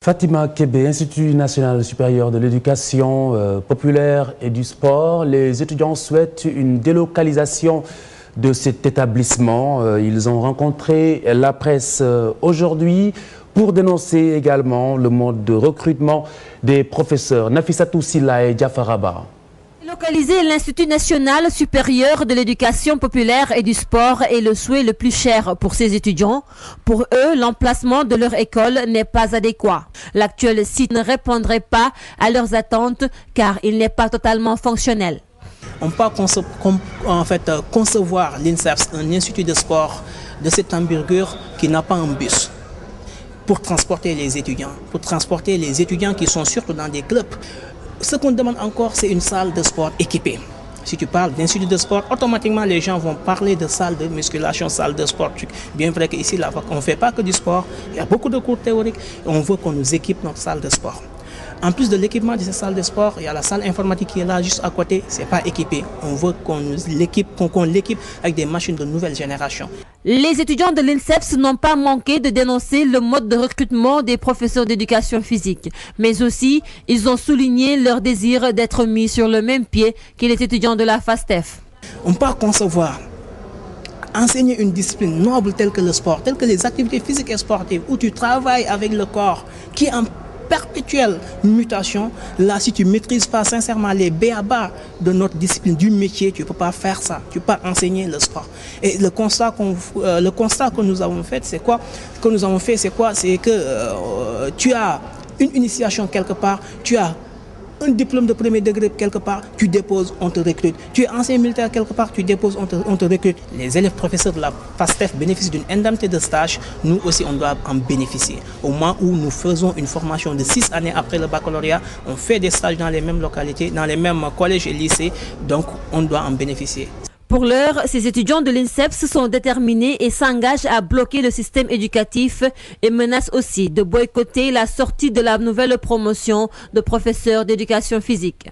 Fatima Kébé, Institut national supérieur de l'éducation populaire et du sport. Les étudiants souhaitent une délocalisation de cet établissement. Ils ont rencontré la presse aujourd'hui pour dénoncer également le mode de recrutement des professeurs. Nafissatou Silla et Diafaraba. Localiser l'Institut national supérieur de l'éducation populaire et du sport est le souhait le plus cher pour ces étudiants. Pour eux, l'emplacement de leur école n'est pas adéquat. L'actuel site ne répondrait pas à leurs attentes car il n'est pas totalement fonctionnel. On peut concevoir l'INSEPS, un institut de sport de cette envergure qui n'a pas un bus pour transporter les étudiants qui sont surtout dans des clubs. Ce qu'on demande encore, c'est une salle de sport équipée. Si tu parles d'institut de sport, automatiquement les gens vont parler de salle de musculation, salle de sport. Bien vrai qu'ici, là, on ne fait pas que du sport. Il y a beaucoup de cours théoriques et on veut qu'on nous équipe notre salle de sport. En plus de l'équipement de ces salles de sport, il y a la salle informatique qui est là juste à côté. Ce n'est pas équipé. On veut qu'on l'équipe avec des machines de nouvelle génération. Les étudiants de l'INSEPS n'ont pas manqué de dénoncer le mode de recrutement des professeurs d'éducation physique. Mais aussi, ils ont souligné leur désir d'être mis sur le même pied que les étudiants de la FASTEF. On peut concevoir enseigner une discipline noble telle que le sport, telle que les activités physiques et sportives, où tu travailles avec le corps, qui est en perpétuelle mutation. Là, si tu ne maîtrises pas sincèrement les b.a.-ba de notre discipline, du métier, tu ne peux pas faire ça. Tu ne peux pas enseigner le sport. Et le constat que nous avons fait, c'est quoi? C'est que tu as une initiation quelque part, tu as un diplôme de premier degré quelque part, tu déposes, on te recrute. Tu es ancien militaire quelque part, tu déposes, on te recrute. Les élèves professeurs de la FASTEF bénéficient d'une indemnité de stage. Nous aussi, on doit en bénéficier. Au moment où nous faisons une formation de 6 années après le baccalauréat, on fait des stages dans les mêmes localités, dans les mêmes collèges et lycées, donc on doit en bénéficier. Pour l'heure, ces étudiants de l'INSEPS sont déterminés et s'engagent à bloquer le système éducatif et menacent aussi de boycotter la sortie de la nouvelle promotion de professeurs d'éducation physique.